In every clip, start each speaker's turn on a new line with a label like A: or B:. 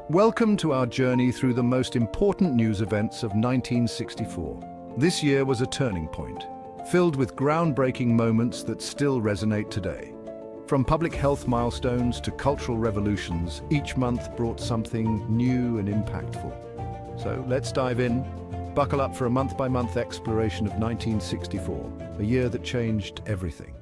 A: Welcome to our journey through the most important news events of 1964. This year was a turning point, filled with groundbreaking moments that still resonate today. From public health milestones to cultural revolutions, each month brought something new and impactful. So let's dive in. Buckle up for a month-by-month exploration of 1964, a year that changed everything.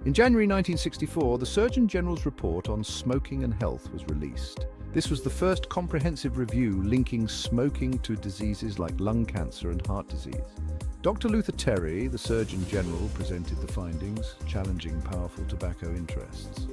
A: In January 1964, the Surgeon General's report on smoking and health was released. This was the first comprehensive review linking smoking to diseases like lung cancer and heart disease. Dr. Luther Terry, the Surgeon General, presented the findings, challenging powerful tobacco interests.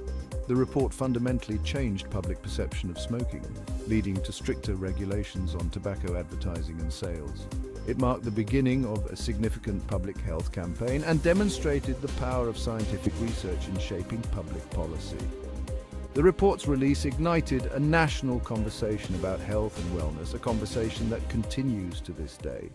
A: The report fundamentally changed public perception of smoking, leading to stricter regulations on tobacco advertising and sales. It marked the beginning of a significant public health campaign and demonstrated the power of scientific research in shaping public policy. The report's release ignited a national conversation about health and wellness, a conversation that continues to this day.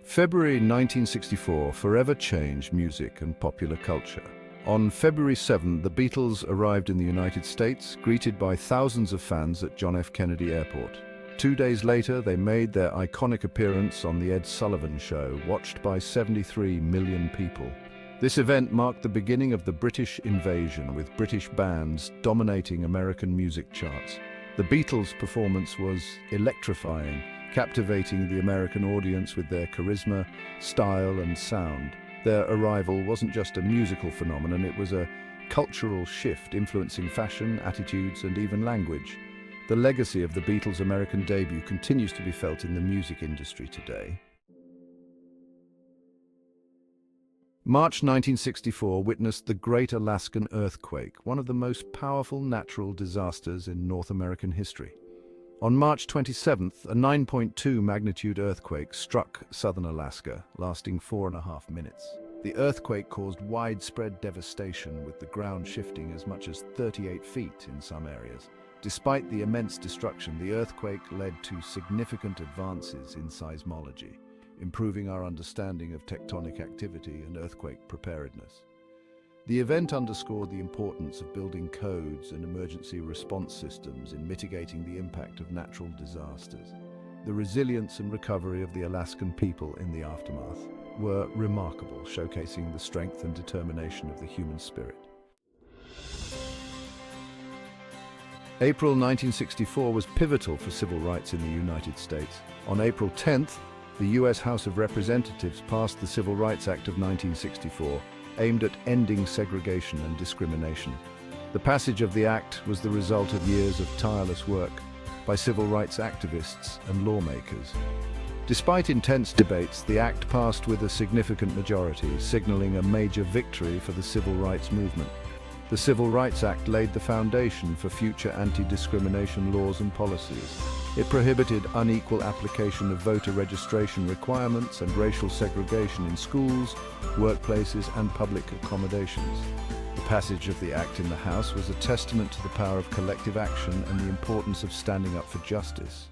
A: February 1964 forever changed music and popular culture. On February 7, the Beatles arrived in the United States, greeted by thousands of fans at John F. Kennedy Airport. 2 days later, they made their iconic appearance on The Ed Sullivan Show, watched by 73 million people. This event marked the beginning of the British invasion, with British bands dominating American music charts. The Beatles' performance was electrifying, captivating the American audience with their charisma, style, and sound. Their arrival wasn't just a musical phenomenon, it was a cultural shift influencing fashion, attitudes, and even language. The legacy of the Beatles' American debut continues to be felt in the music industry today. March 1964 witnessed the Great Alaskan Earthquake, one of the most powerful natural disasters in North American history. On March 27th, a 9.2 magnitude earthquake struck southern Alaska, lasting 4.5 minutes. The earthquake caused widespread devastation, with the ground shifting as much as 38 feet in some areas. Despite the immense destruction, the earthquake led to significant advances in seismology, improving our understanding of tectonic activity and earthquake preparedness. The event underscored the importance of building codes and emergency response systems in mitigating the impact of natural disasters. The resilience and recovery of the Alaskan people in the aftermath were remarkable, showcasing the strength and determination of the human spirit. April 1964 was pivotal for civil rights in the United States. On April 10th, the U.S. House of Representatives passed the Civil Rights Act of 1964, aimed at ending segregation and discrimination. The passage of the act was the result of years of tireless work by civil rights activists and lawmakers. Despite intense debates, the act passed with a significant majority, signaling a major victory for the civil rights movement. The Civil Rights Act laid the foundation for future anti-discrimination laws and policies. It prohibited unequal application of voter registration requirements and racial segregation in schools, workplaces, and public accommodations. The passage of the act in the House was a testament to the power of collective action and the importance of standing up for justice.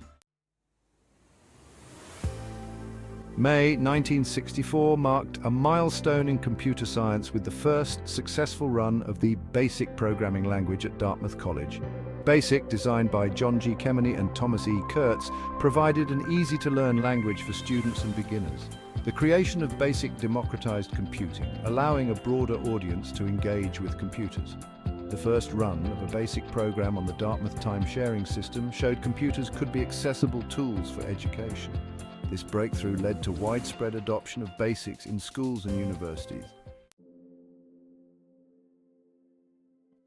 A: May 1964 marked a milestone in computer science with the first successful run of the BASIC programming language at Dartmouth College. BASIC, designed by John G. Kemeny and Thomas E. Kurtz, provided an easy-to-learn language for students and beginners. The creation of BASIC democratized computing, allowing a broader audience to engage with computers. The first run of a BASIC program on the Dartmouth time-sharing system showed computers could be accessible tools for education. This breakthrough led to widespread adoption of BASICs in schools and universities.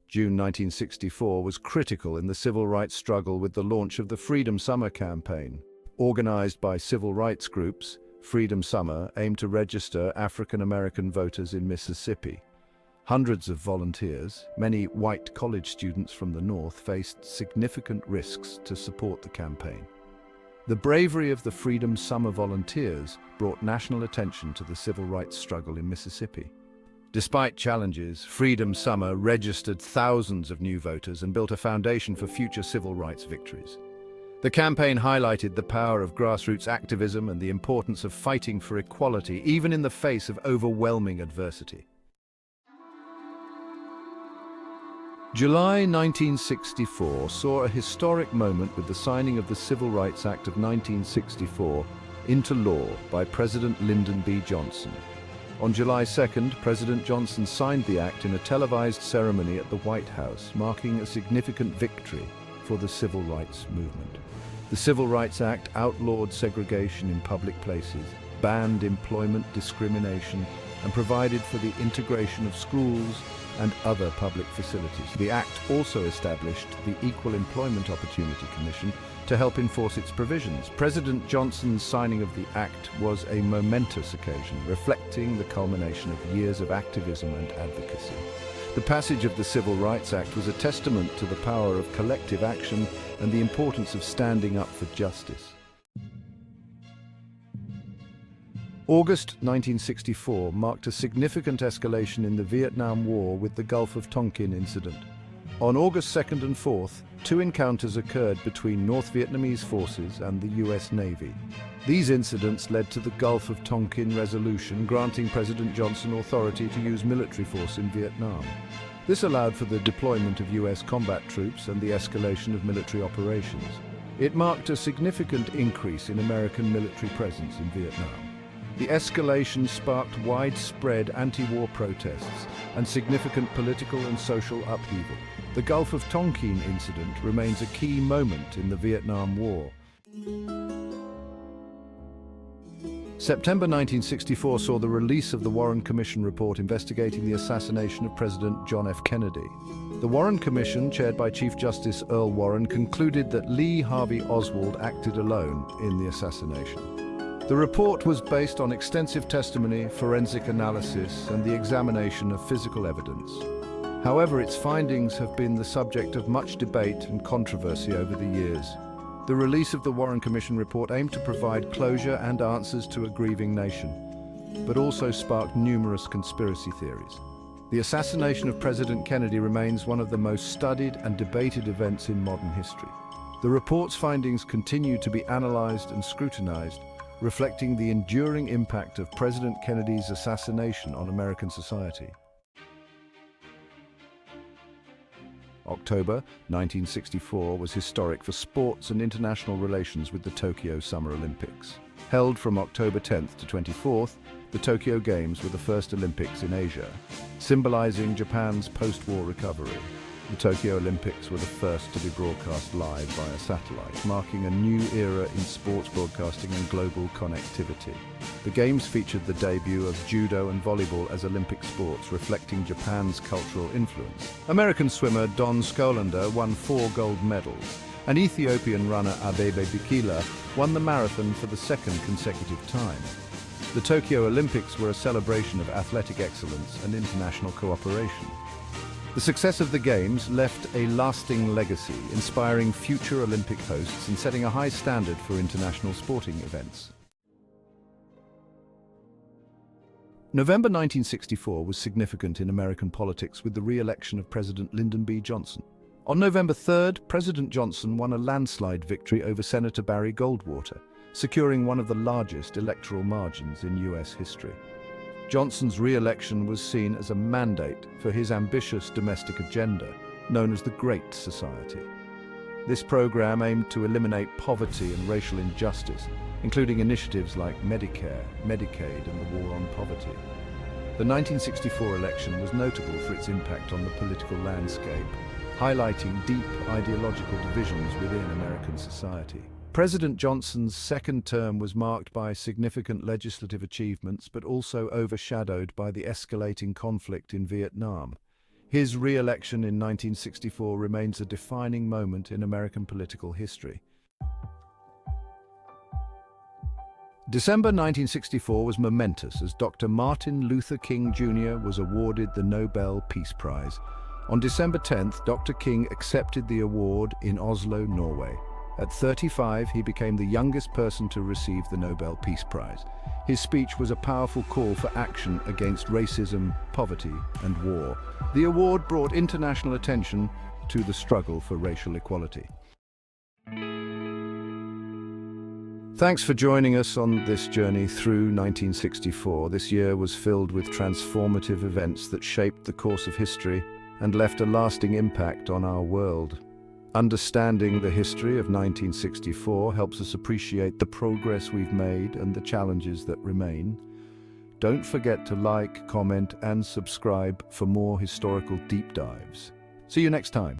A: June 1964 was critical in the civil rights struggle with the launch of the Freedom Summer campaign. Organized by civil rights groups, Freedom Summer aimed to register African American voters in Mississippi. Hundreds of volunteers, many white college students from the North, faced significant risks to support the campaign. The bravery of the Freedom Summer volunteers brought national attention to the civil rights struggle in Mississippi. Despite challenges, Freedom Summer registered thousands of new voters and built a foundation for future civil rights victories. The campaign highlighted the power of grassroots activism and the importance of fighting for equality, even in the face of overwhelming adversity. July 1964 saw a historic moment with the signing of the Civil Rights Act of 1964 into law by President Lyndon B. Johnson. On July 2nd, President Johnson signed the act in a televised ceremony at the White House, marking a significant victory for the civil rights movement. The Civil Rights Act outlawed segregation in public places, banned employment discrimination, and provided for the integration of schools and other public facilities. The Act also established the Equal Employment Opportunity Commission to help enforce its provisions. President Johnson's signing of the Act was a momentous occasion, reflecting the culmination of years of activism and advocacy. The passage of the Civil Rights Act was a testament to the power of collective action and the importance of standing up for justice. August 1964 marked a significant escalation in the Vietnam War with the Gulf of Tonkin incident. On August 2nd and 4th, two encounters occurred between North Vietnamese forces and the US Navy. These incidents led to the Gulf of Tonkin resolution granting President Johnson authority to use military force in Vietnam. This allowed for the deployment of US combat troops and the escalation of military operations. It marked a significant increase in American military presence in Vietnam. The escalation sparked widespread anti-war protests and significant political and social upheaval. The Gulf of Tonkin incident remains a key moment in the Vietnam War. September 1964 saw the release of the Warren Commission report investigating the assassination of President John F. Kennedy. The Warren Commission, chaired by Chief Justice Earl Warren, concluded that Lee Harvey Oswald acted alone in the assassination. The report was based on extensive testimony, forensic analysis, and the examination of physical evidence. However, its findings have been the subject of much debate and controversy over the years. The release of the Warren Commission report aimed to provide closure and answers to a grieving nation, but also sparked numerous conspiracy theories. The assassination of President Kennedy remains one of the most studied and debated events in modern history. The report's findings continue to be analyzed and scrutinized, reflecting the enduring impact of President Kennedy's assassination on American society. October 1964 was historic for sports and international relations with the Tokyo Summer Olympics. Held from October 10th to 24th, the Tokyo Games were the first Olympics in Asia, symbolizing Japan's post-war recovery. The Tokyo Olympics were the first to be broadcast live via satellite, marking a new era in sports broadcasting and global connectivity. The Games featured the debut of judo and volleyball as Olympic sports, reflecting Japan's cultural influence. American swimmer Don Scolander won 4 gold medals, and Ethiopian runner Abebe Bikila won the marathon for the second consecutive time. The Tokyo Olympics were a celebration of athletic excellence and international cooperation. The success of the Games left a lasting legacy, inspiring future Olympic hosts and setting a high standard for international sporting events. November 1964 was significant in American politics with the re-election of President Lyndon B. Johnson. On November 3rd, President Johnson won a landslide victory over Senator Barry Goldwater, securing one of the largest electoral margins in US history. Johnson's re-election was seen as a mandate for his ambitious domestic agenda, known as the Great Society. This program aimed to eliminate poverty and racial injustice, including initiatives like Medicare, Medicaid, and the War on Poverty. The 1964 election was notable for its impact on the political landscape, highlighting deep ideological divisions within American society. President Johnson's second term was marked by significant legislative achievements, but also overshadowed by the escalating conflict in Vietnam. His re-election in 1964 remains a defining moment in American political history. December 1964 was momentous as Dr. Martin Luther King Jr. was awarded the Nobel Peace Prize. On December 10th, Dr. King accepted the award in Oslo, Norway. At 35, he became the youngest person to receive the Nobel Peace Prize. His speech was a powerful call for action against racism, poverty, and war. The award brought international attention to the struggle for racial equality. Thanks for joining us on this journey through 1964. This year was filled with transformative events that shaped the course of history and left a lasting impact on our world. Understanding the history of 1964 helps us appreciate the progress we've made and the challenges that remain. Don't forget to like, comment, and subscribe for more historical deep dives. See you next time.